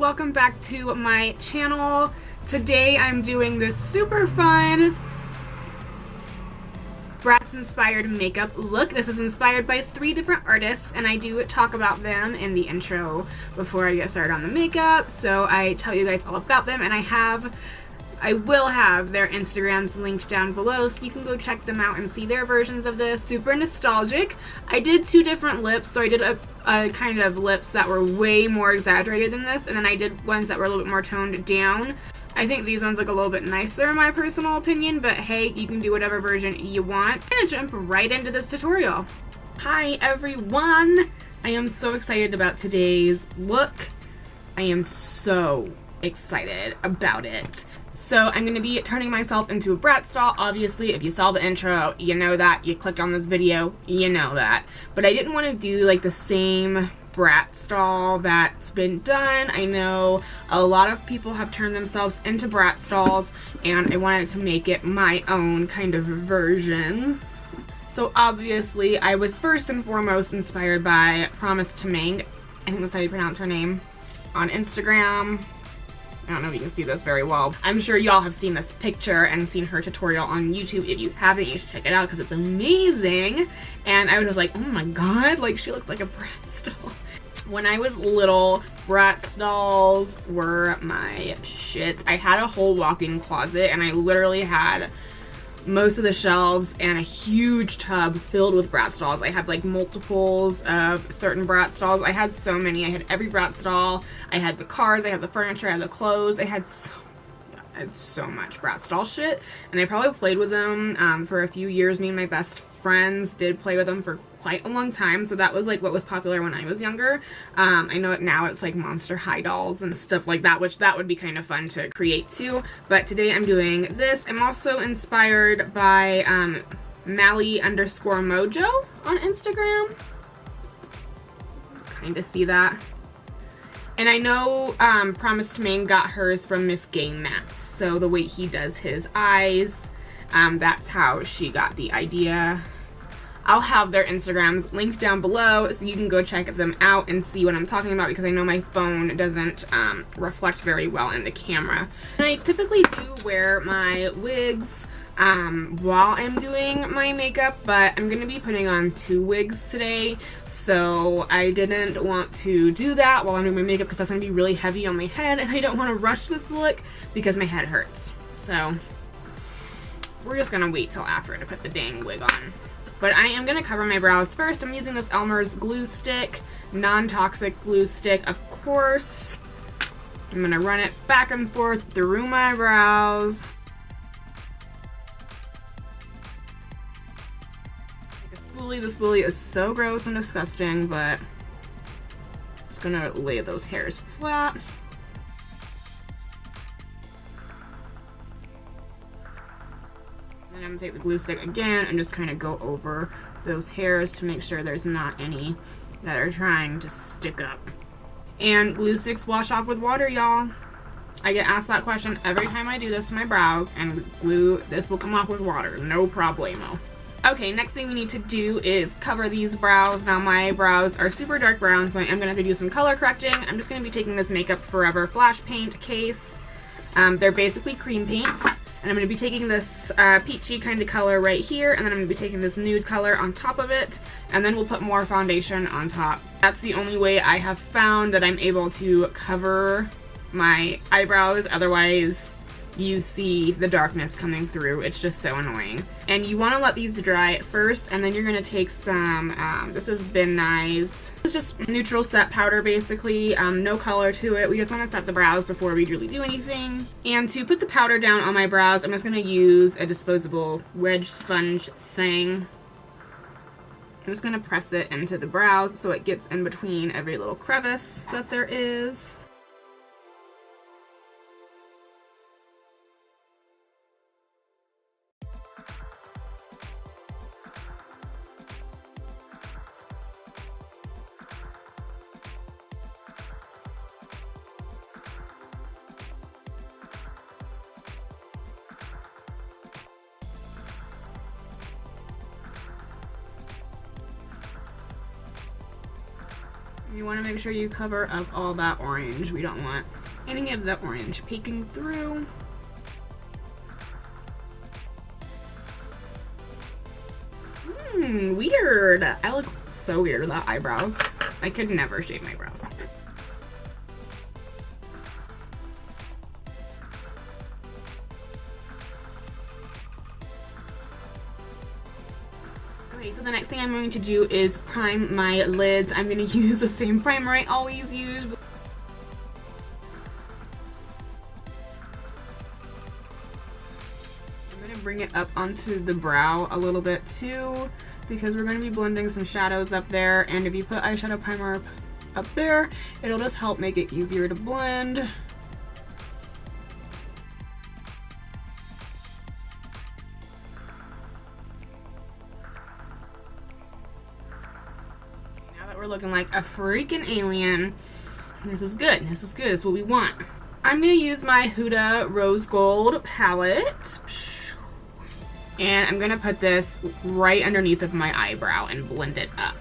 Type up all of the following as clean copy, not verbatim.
welcome back to my channel. Today I'm doing this super fun Bratz inspired makeup look. This is inspired by 3 different artists, and I do talk about them in the intro before I get started on the makeup, so I tell you guys all about them, and I will have their Instagrams linked down below so you can go check them out and see their versions of this. Super nostalgic. I did 2 different lips, so I did a kind of lips that were way more exaggerated than this, and then I did ones that were a little bit more toned down. I think these ones look a little bit nicer in my personal opinion, but hey, you can do whatever version you want. I'm gonna jump right into this tutorial. Hi everyone! I am so excited about today's look. I am so excited about it. So I'm going to be turning myself into a Bratz doll. Obviously, if you saw the intro, you know that. You clicked on this video, you know that. But I didn't want to do like the same Bratz doll that's been done. I know a lot of people have turned themselves into Bratz dolls, and I wanted to make it my own kind of version. So obviously, I was first and foremost inspired by Promise to Mang. I think that's how you pronounce her name. On Instagram. I don't know if you can see this very well. I'm sure y'all have seen this picture and seen her tutorial on YouTube. If you haven't, you should check it out because it's amazing. And I was just like, oh my god, like she looks like a Bratz doll. When I was little, Bratz dolls were my shit. I had a whole walk-in closet and I literally had most of the shelves and a huge tub filled with Bratz dolls. I had like multiples of certain Bratz dolls. I had so many. I had every Bratz doll. I had the cars, I had the furniture, I had the clothes. I had so much Bratz doll shit, and I probably played with them for a few years. Me and my best friends did play with them for quite a long time, so that was like what was popular when I was younger. I know now it's like Monster High dolls and stuff like that, which that would be kind of fun to create too, but today I'm doing this. I'm also inspired by Mally_Mojo on Instagram. Kind of see that. And I know Promise to Mang got hers from Miss Gay Mats, so the way he does his eyes, that's how she got the idea. I'll have their Instagrams linked down below so you can go check them out and see what I'm talking about, because I know my phone doesn't reflect very well in the camera. And I typically do wear my wigs while I'm doing my makeup, but I'm going to be putting on 2 wigs today, so I didn't want to do that while I'm doing my makeup because that's going to be really heavy on my head, and I don't want to rush this look because my head hurts. So we're just going to wait till after to put the dang wig on. But I am going to cover my brows first. I'm using this Elmer's glue stick, non-toxic glue stick, of course. I'm going to run it back and forth through my brows. Like a spoolie. The spoolie is so gross and disgusting, but just going to lay those hairs flat. I'm going to take the glue stick again and just kind of go over those hairs to make sure there's not any that are trying to stick up. And glue sticks wash off with water, y'all. I get asked that question every time I do this to my brows, and this will come off with water, no problemo. Okay, next thing we need to do is cover these brows. Now my brows are super dark brown, so I am going to have to do some color correcting. I'm just going to be taking this Makeup Forever Flash Paint case. They're basically cream paints. And I'm going to be taking this peachy kind of color right here, and then I'm going to be taking this nude color on top of it, and then we'll put more foundation on top. That's the only way I have found that I'm able to cover my eyebrows, otherwise you see the darkness coming through. It's just so annoying. And you want to let these dry first, and then you're going to take some, this is Ben Nye's. It's just neutral set powder basically, no color to it. We just want to set the brows before we really do anything. And to put the powder down on my brows, I'm just going to use a disposable wedge sponge thing. I'm just going to press it into the brows so it gets in between every little crevice that there is. You want to make sure you cover up all that orange. We don't want any of the orange peeking through. Weird. I look so weird without eyebrows. I could never shave my brows. Okay, so the next thing I'm going to do is prime my lids. I'm going to use the same primer I always use. I'm going to bring it up onto the brow a little bit too, because we're going to be blending some shadows up there, and if you put eyeshadow primer up there, it'll just help make it easier to blend. Now that we're looking like a freaking alien, this is good. This is good. This is what we want. I'm going to use my Huda Rose Gold palette. And I'm going to put this right underneath of my eyebrow and blend it up.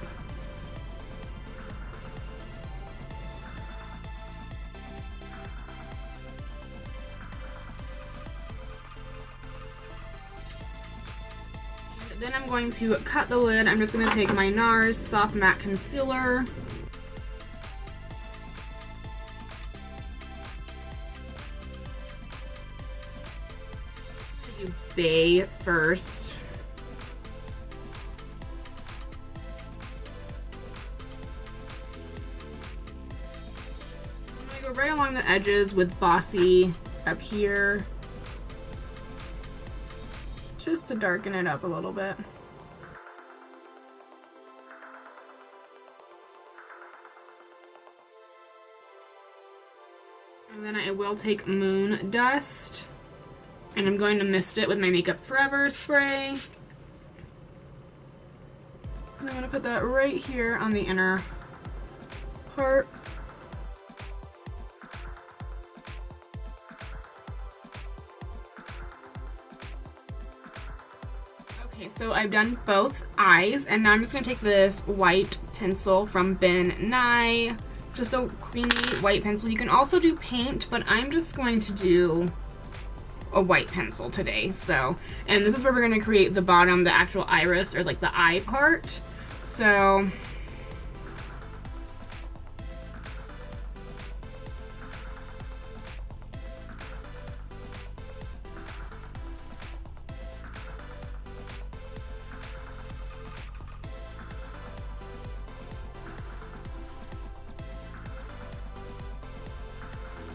And then I'm going to cut the lid. I'm just going to take my Nars Soft Matte Concealer. Bay first. I'm going to go right along the edges with Bossy up here, just to darken it up a little bit. And then I will take Moon Dust, and I'm going to mist it with my Makeup Forever spray. And I'm going to put that right here on the inner part. Okay, so I've done both eyes, and now I'm just going to take this white pencil from Ben Nye. Just a creamy white pencil. You can also do paint, but I'm just going to do a white pencil today. So, and this is where we're going to create the bottom, the actual iris, or like the eye part. So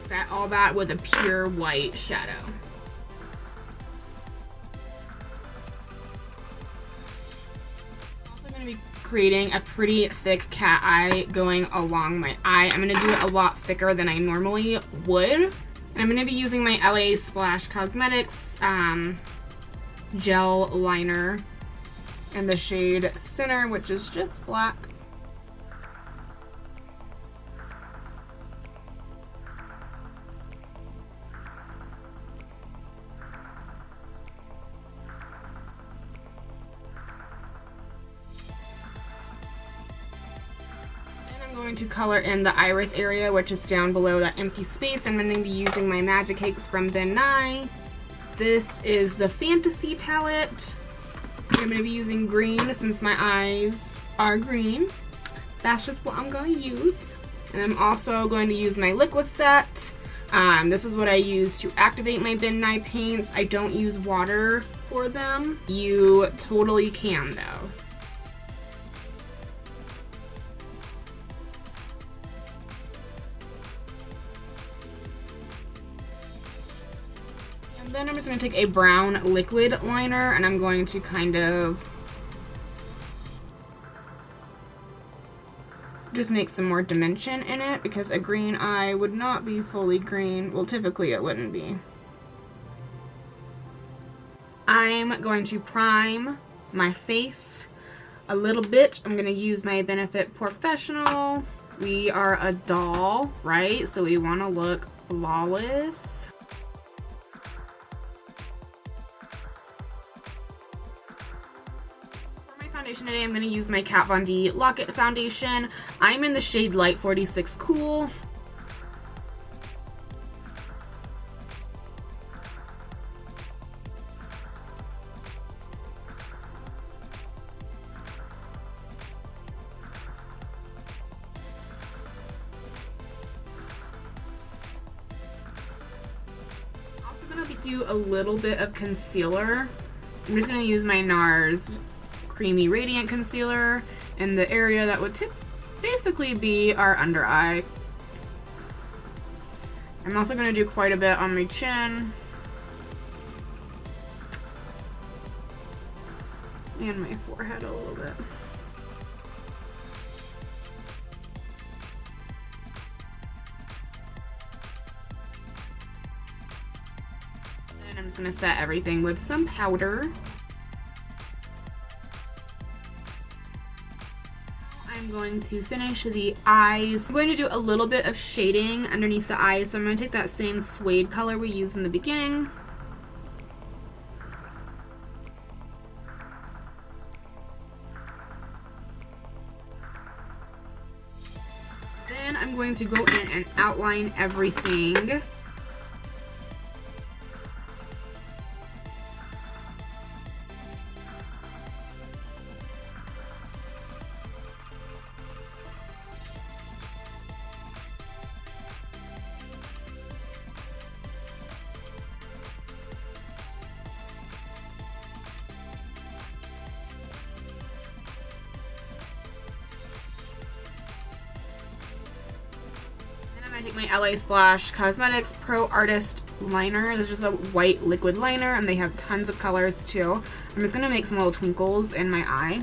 set all that with a pure white shadow. Creating a pretty thick cat eye going along my eye. I'm going to do it a lot thicker than I normally would. And I'm going to be using my LA Splash Cosmetics gel liner in the shade Center, which is just black. Going to color in the iris area, which is down below that empty space. I'm going to be using my MagiCakes from Ben Nye. This is the Fantasy palette. I'm going to be using green since my eyes are green. That's just what I'm going to use. And I'm also going to use my LiquiSet. This is what I use to activate my Ben Nye paints. I don't use water for them. You totally can though. Then I'm just going to take a brown liquid liner, and I'm going to kind of just make some more dimension in it, because a green eye would not be fully green. Well, typically it wouldn't be. I'm going to prime my face a little bit. I'm going to use my Benefit Porefessional. We are a doll, right? So we want to look flawless. Foundation today, I'm going to use my Kat Von D Lock-It foundation. I'm in the shade Light 46 Cool. Also going to do a little bit of concealer. I'm just going to use my Nars Creamy Radiant Concealer in the area that would basically be our under eye. I'm also going to do quite a bit on my chin and my forehead a little bit. And I'm just going to set everything with some powder. I'm going to finish the eyes. I'm going to do a little bit of shading underneath the eyes, so I'm going to take that same suede color we used in the beginning. Then I'm going to go in and outline everything. I take my LA Splash Cosmetics Pro Artist liner. This is just a white liquid liner, and they have tons of colors too. I'm just gonna make some little twinkles in my eye.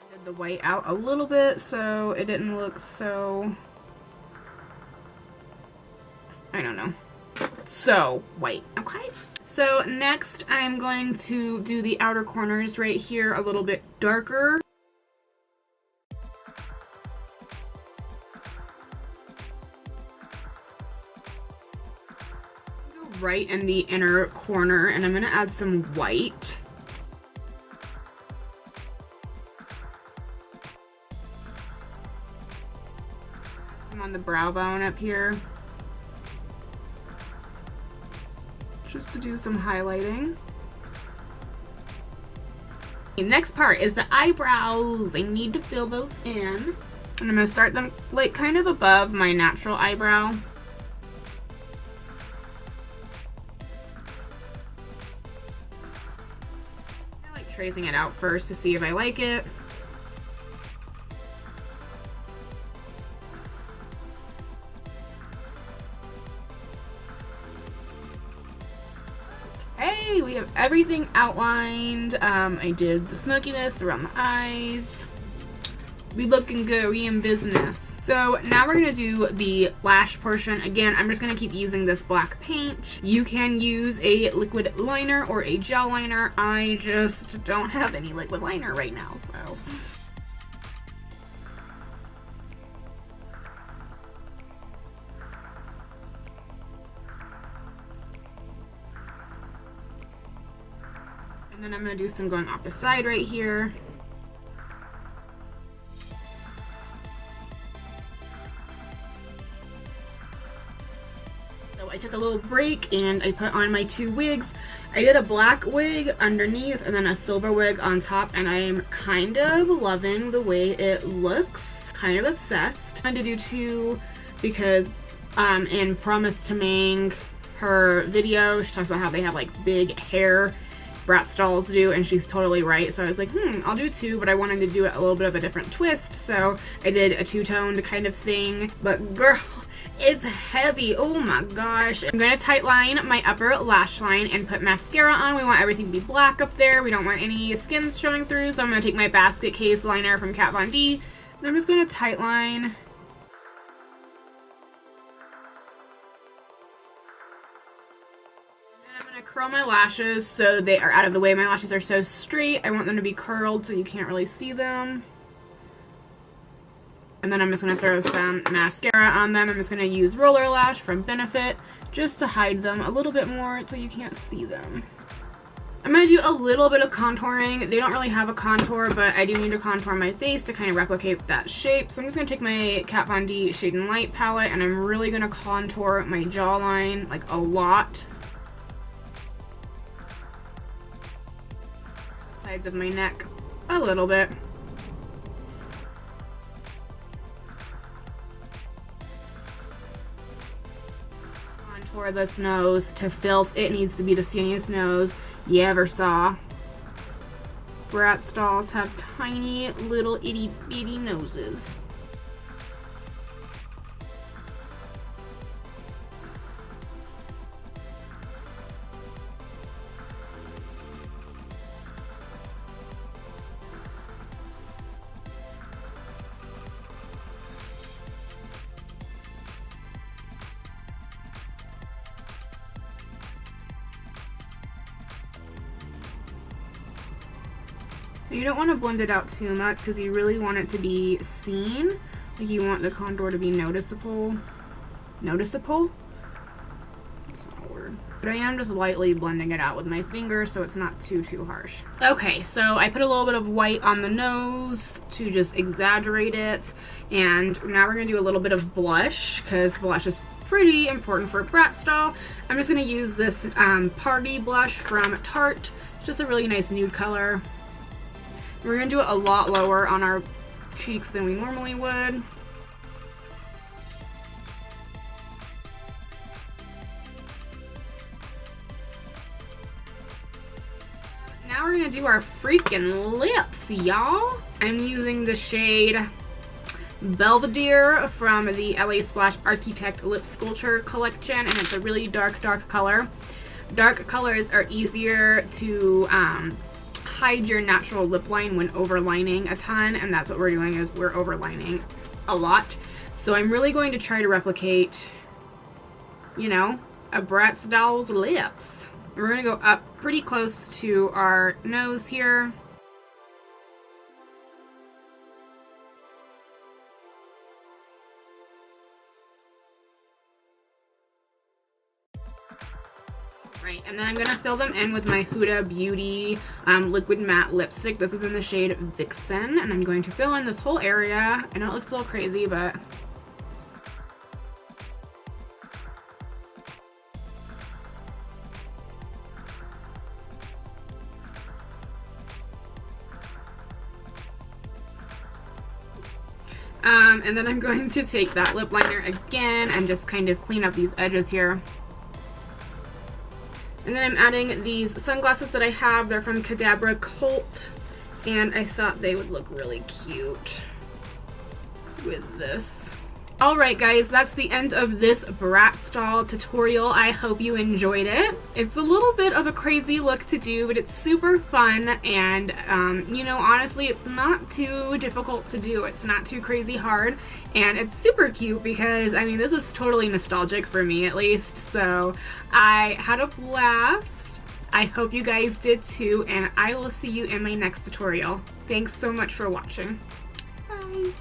I did the white out a little bit so it didn't look so, I don't know, so white. Okay. So next I'm going to do the outer corners right here a little bit darker. Right in the inner corner, and I'm going to add some white. Some on the brow bone up here, just to do some highlighting. The next part is the eyebrows. I need to fill those in, and I'm going to start them like kind of above my natural eyebrow. Tracing it out first to see if I like it. Okay, we have everything outlined. I did the smokiness around the eyes. We looking good, we in business. So now we're gonna do the lash portion. Again, I'm just gonna keep using this black paint. You can use a liquid liner or a gel liner. I just don't have any liquid liner right now, so. And then I'm gonna do some going off the side right here. I took a little break and I put on my two wigs. I did a black wig underneath and then a silver wig on top, and I am kind of loving the way it looks. Kind of obsessed. I had to do two because in Promise to Mang, her video, she talks about how they have like big hair, Bratz dolls do, and she's totally right. So I was like, I'll do two, but I wanted to do it a little bit of a different twist, so I did a two-toned kind of thing. But girl, it's heavy. Oh my gosh. I'm going to tight line my upper lash line and put mascara on. We want everything to be black up there. We don't want any skin showing through, so I'm going to take my basket case liner from Kat Von D, and I'm just going to tight line. Curl my lashes so they are out of the way. My lashes are so straight. I want them to be curled so you can't really see them. And then I'm just going to throw some mascara on them. I'm just going to use Roller Lash from Benefit just to hide them a little bit more so you can't see them. I'm going to do a little bit of contouring. They don't really have a contour, but I do need to contour my face to kind of replicate that shape. So I'm just going to take my Kat Von D Shade and Light palette, and I'm really going to contour my jawline like a lot. Sides of my neck a little bit. Contour this nose to filth. It needs to be the skinniest nose you ever saw. Bratz dolls have tiny little itty bitty noses. You don't want to blend it out too much because you really want it to be seen. Like you want the contour to be noticeable. Noticeable? That's not a word. But I am just lightly blending it out with my finger so it's not too harsh. Okay, so I put a little bit of white on the nose to just exaggerate it. And now we're going to do a little bit of blush because blush is pretty important for a Bratz doll. I'm just going to use this paaarty blush from Tarte. Just a really nice nude color. We're going to do it a lot lower on our cheeks than we normally would. Now we're going to do our freaking lips, y'all. I'm using the shade Belvedere from the LA Splash Architect Lip Sculpture collection, and it's a really dark color. Dark colors are easier to hide your natural lip line when overlining a ton, and that's what we're doing, is we're overlining a lot. So I'm really going to try to replicate, you know, a Bratz doll's lips. We're going to go up pretty close to our nose here. Right, and then I'm going to fill them in with my Huda Beauty Liquid Matte Lipstick. This is in the shade Vixen, and I'm going to fill in this whole area. I know it looks a little crazy, but... and then I'm going to take that lip liner again and just kind of clean up these edges here. And then I'm adding these sunglasses that I have. They're from Cadabra Cult, and I thought they would look really cute with this. Alright guys, that's the end of this Bratz doll tutorial. I hope you enjoyed it. It's a little bit of a crazy look to do, but it's super fun, and you know, honestly, it's not too difficult to do. It's not too crazy hard, and it's super cute because, I mean, this is totally nostalgic for me at least, so I had a blast. I hope you guys did too, and I will see you in my next tutorial. Thanks so much for watching. Bye!